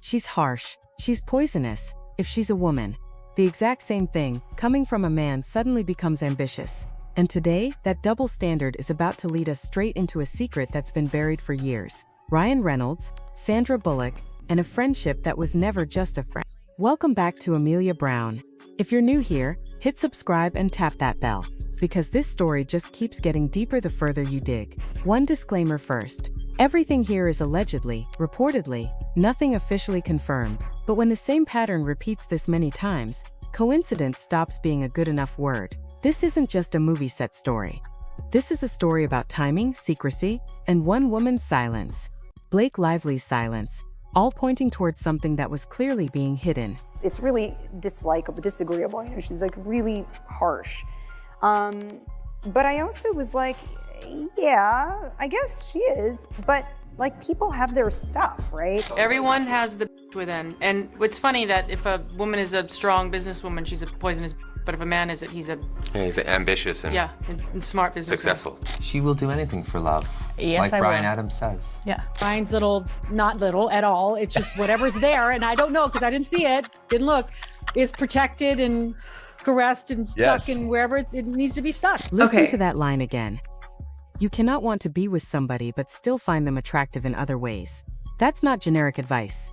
she's harsh, she's poisonous. If she's a woman, the exact same thing, coming from a man, suddenly becomes ambitious. And today, that double standard is about to lead us straight into a secret that's been buried for years. Ryan Reynolds, Sandra Bullock, and a friendship that was never just a friend. Welcome back to Amelia Brown. If you're new here, hit subscribe and tap that bell, because this story just keeps getting deeper the further you dig. One disclaimer first. Everything here is allegedly, reportedly, nothing officially confirmed, but when the same pattern repeats this many times, coincidence stops being a good enough word. This isn't just a movie set story. This is a story about timing, secrecy, and one woman's silence. Blake Lively's silence, all pointing towards something that was clearly being hidden. It's really disagreeable, you know, she's like really harsh. But I also was like, yeah, I guess she is, but like people have their stuff, right? Everyone has the within. And it's funny that if a woman is a strong businesswoman, she's a poisonous, but if a man is it, he's ambitious and and smart businessman. successful. She will do anything for love. Yes, like I Bryan will. Adams says. Yeah. Brian's not little at all. It's just whatever's there, and I don't know because I didn't see it, didn't look, is protected and caressed and stuck in wherever it needs to be stuck. Listen to that line again. You cannot want to be with somebody but still find them attractive in other ways. That's not generic advice.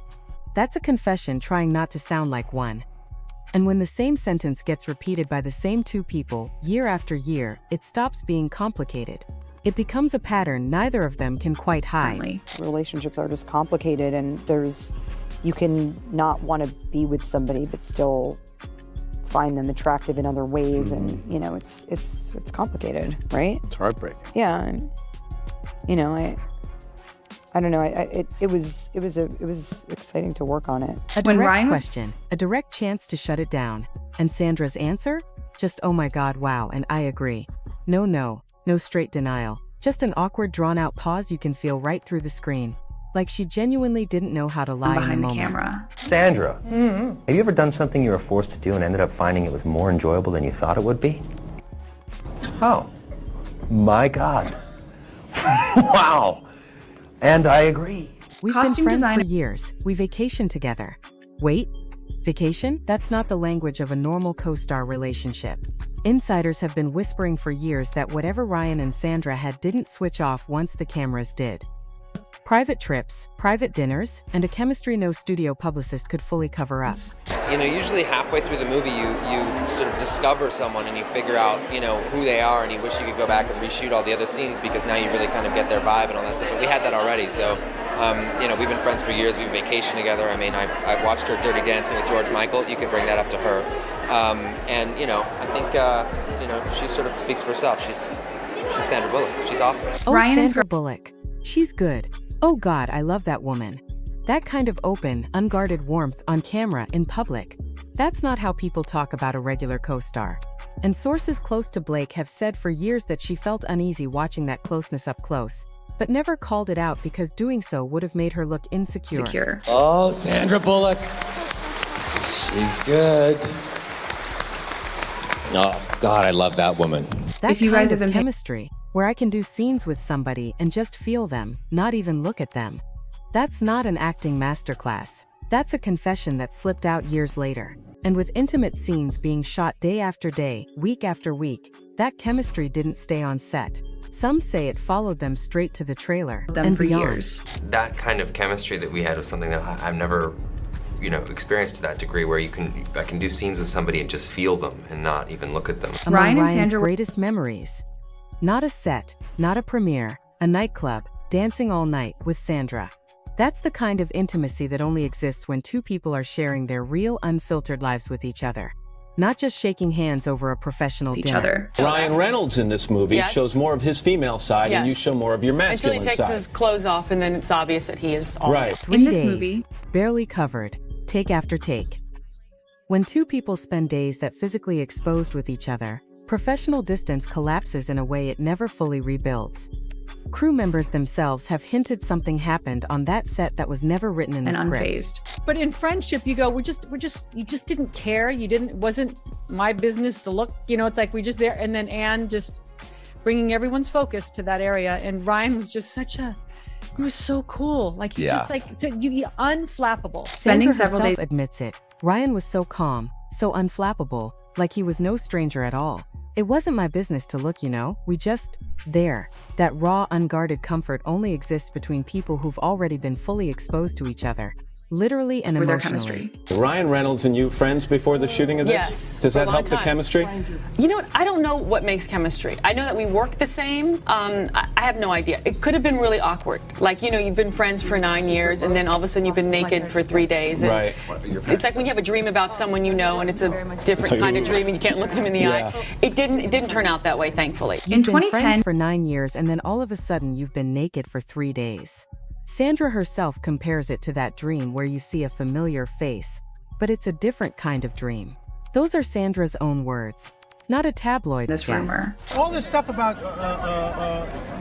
That's a confession trying not to sound like one. And when the same sentence gets repeated by the same two people, year after year, it stops being complicated. It becomes a pattern neither of them can quite hide. Relationships are just complicated, and you can not want to be with somebody but still find them attractive in other ways, and you know, it's complicated, right? It's heartbreaking. Yeah, and you know, I don't know. It was exciting to work on it. A direct question, a direct chance to shut it down, and Sandra's answer, just oh my God, wow, and I agree. No straight denial, just an awkward, drawn-out pause you can feel right through the screen, like she genuinely didn't know how to lie in a moment. Camera. Sandra, have you ever done something you were forced to do and ended up finding it was more enjoyable than you thought it would be? Oh, my God. Wow. And I agree. We've been friends for years. We vacation together. Wait, vacation? That's not the language of a normal co-star relationship. Insiders have been whispering for years that whatever Ryan and Sandra had didn't switch off once the cameras did. Private trips, private dinners, and a chemistry no studio publicist could fully cover up. You know, usually halfway through the movie, you sort of discover someone and you figure out, you know, who they are, and you wish you could go back and reshoot all the other scenes because now you really kind of get their vibe and all that stuff. But we had that already, so you know, we've been friends for years. We've vacationed together. I mean, I've watched her Dirty Dancing with George Michael. You could bring that up to her, and you know, I think you know, she sort of speaks for herself. She's Sandra Bullock. She's awesome. Oh, Sandra Bullock. She's good. Oh God, I love that woman. That kind of open, unguarded warmth on camera in public. That's not how people talk about a regular co-star. And sources close to Blake have said for years that she felt uneasy watching that closeness up close, but never called it out because doing so would have made her look insecure. Oh, Sandra Bullock. She's good. Oh, God, I love that woman. That if you guys have chemistry, where I can do scenes with somebody and just feel them, not even look at them. That's not an acting masterclass. That's a confession that slipped out years later. And with intimate scenes being shot day after day, week after week, that chemistry didn't stay on set. Some say it followed them straight to the trailer and for beyond. years. That kind of chemistry that we had was something that I've never, you know, experienced to that degree, where I can do scenes with somebody and just feel them and not even look at them. Among Ryan and Ryan's Sandra greatest memories. Not a set, not a premiere, a nightclub, dancing all night with Sandra. That's the kind of intimacy that only exists when two people are sharing their real, unfiltered lives with each other. Not just shaking hands over a professional dinner. Ryan Reynolds in this movie shows more of his female side, and you show more of your masculine Until he takes his clothes off, and then it's obvious that he is all right. 3 In this days, movie, barely covered, take after take. When two people spend days that physically exposed with each other, professional distance collapses in a way it never fully rebuilds. Crew members themselves have hinted something happened on that set that was never written in the script. Unfazed. But in friendship, you go, you just didn't care. It wasn't my business to look, you know, it's like we just there. And then Anne just bringing everyone's focus to that area. And Ryan was just such a He was so cool. Like, he just like, unflappable. Sandra herself admits it. Ryan was so calm, so unflappable, like he was no stranger at all. It wasn't my business to look, we just, there. That raw, unguarded comfort only exists between people who've already been fully exposed to each other. Literally and emotionally. Ryan Reynolds and you friends before the shooting of this? Yes. Does that help the chemistry? You know what? I don't know what makes chemistry. I know that we work the same. I have no idea. It could have been really awkward. Like, you've been friends for 9 years, and then all of a sudden you've been naked for 3 days. And right. It's like when you have a dream about someone and it's a different kind of dream, and you can't look them in the eye. It didn't turn out that way, thankfully. You've been friends for 9 years, and then all of a sudden you've been naked for 3 days. Sandra herself compares it to that dream where you see a familiar face, but it's a different kind of dream. Those are Sandra's own words, not a tabloid. This rumor. All this stuff about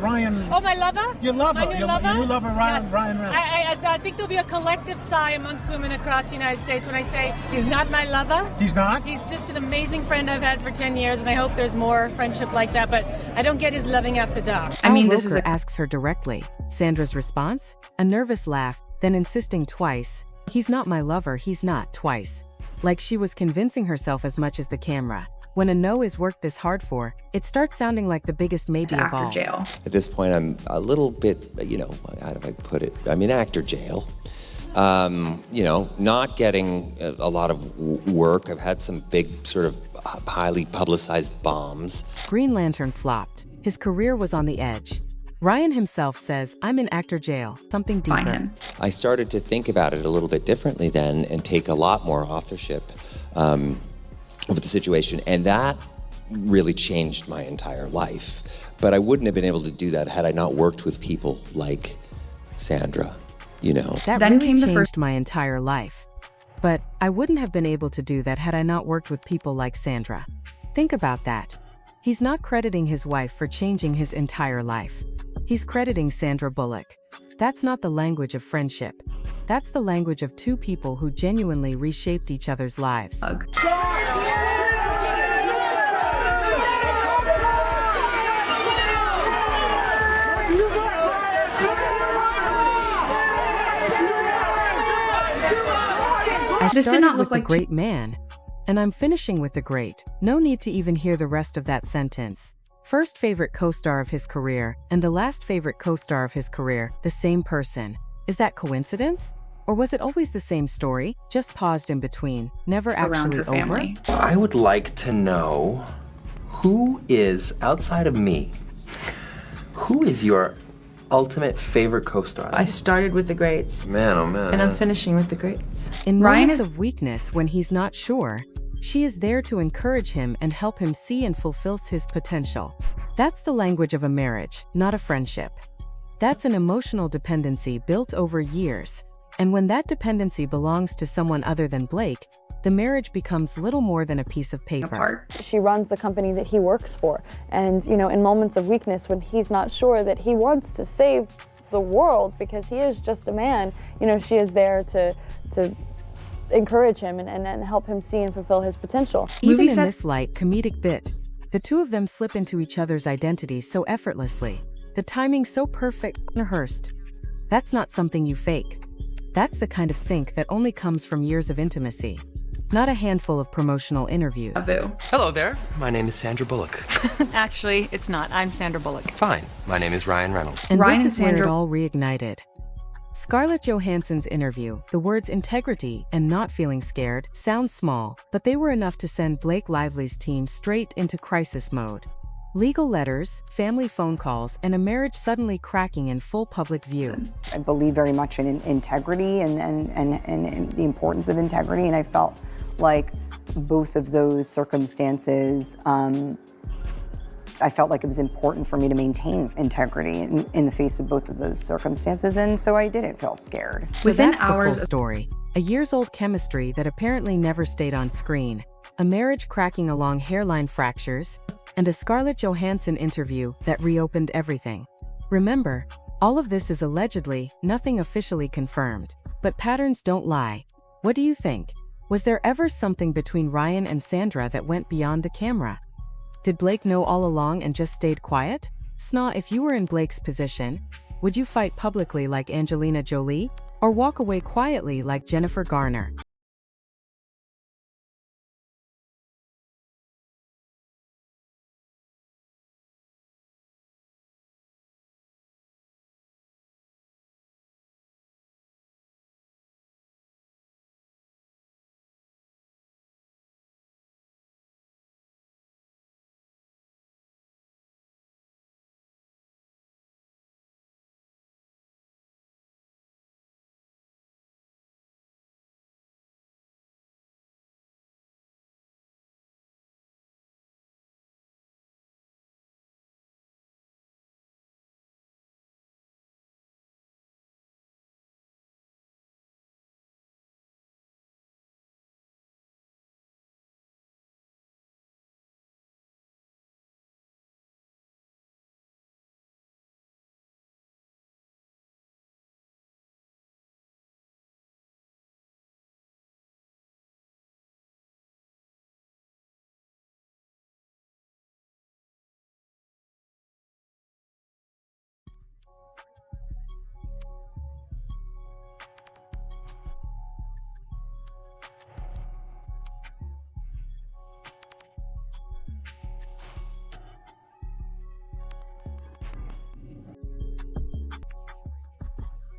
Ryan. Oh, my lover? Your lover. My new lover? Your new lover, Ryan. Yes. Ryan Reynolds. I think there'll be a collective sigh amongst women across the United States when I say he's not my lover. He's not? He's just an amazing friend I've had for 10 years, and I hope there's more friendship like that, but I don't get his loving after dark. I mean, this asks her directly. Sandra's response? A nervous laugh, then insisting twice. He's not my lover, he's not, twice. Like she was convincing herself as much as the camera. When a no is worked this hard for, it starts sounding like the biggest maybe of all. Jail. At this point, I'm a little bit, how do I put it? I'm in actor jail. Not getting a lot of work. I've had some big sort of highly publicized bombs. Green Lantern flopped. His career was on the edge. Ryan himself says, I'm in actor jail, something deeper. I started to think about it a little bit differently then and take a lot more authorship of the situation, and that really changed my entire life. But I wouldn't have been able to do that had I not worked with people like Sandra, That then really changed my entire life. But I wouldn't have been able to do that had I not worked with people like Sandra. Think about that. He's not crediting his wife for changing his entire life. He's crediting Sandra Bullock. That's not the language of friendship. That's the language of two people who genuinely reshaped each other's lives. This did not look like like the great man, and I'm finishing with the great. No need to even hear the rest of that sentence. First favorite co-star of his career and the last favorite co-star of his career, the same person. Is that coincidence? Or was it always the same story, just paused in between, never actually over? I would like to know who is, outside of me, who is your ultimate favorite co-star? I started with the greats. Man, oh man. And I'm finishing with the greats. In moments of weakness when he's not sure, she is there to encourage him and help him see and fulfill his potential. That's the language of a marriage, not a friendship. That's an emotional dependency built over years. And when that dependency belongs to someone other than Blake, the marriage becomes little more than a piece of paper. She runs the company that he works for. And, in moments of weakness when he's not sure that he wants to save the world because he is just a man, she is there to encourage him and help him see and fulfill his potential. Even in this light, comedic bit, the two of them slip into each other's identities so effortlessly. The timing so perfect, rehearsed. That's not something you fake. That's the kind of sync that only comes from years of intimacy, not a handful of promotional interviews. Hello there. My name is Sandra Bullock. Actually, it's not. I'm Sandra Bullock. Fine. My name is Ryan Reynolds. And this is where it all reignited. Scarlett Johansson's interview, the words integrity and not feeling scared sound small, but they were enough to send Blake Lively's team straight into crisis mode. Legal letters, family phone calls, and a marriage suddenly cracking in full public view. I believe very much in integrity and the importance of integrity, and I felt like both of those circumstances, I felt like it was important for me to maintain integrity in the face of both of those circumstances, and so I didn't feel scared. Within hours, the full story, a years-old chemistry that apparently never stayed on screen, a marriage cracking along hairline fractures, and a Scarlett Johansson interview that reopened everything. Remember, all of this is allegedly, nothing officially confirmed, but patterns don't lie. What do you think? Was there ever something between Ryan and Sandra that went beyond the camera? Did Blake know all along and just stayed quiet? Snaw, if you were in Blake's position, Would you fight publicly like Angelina Jolie, or walk away quietly like Jennifer Garner?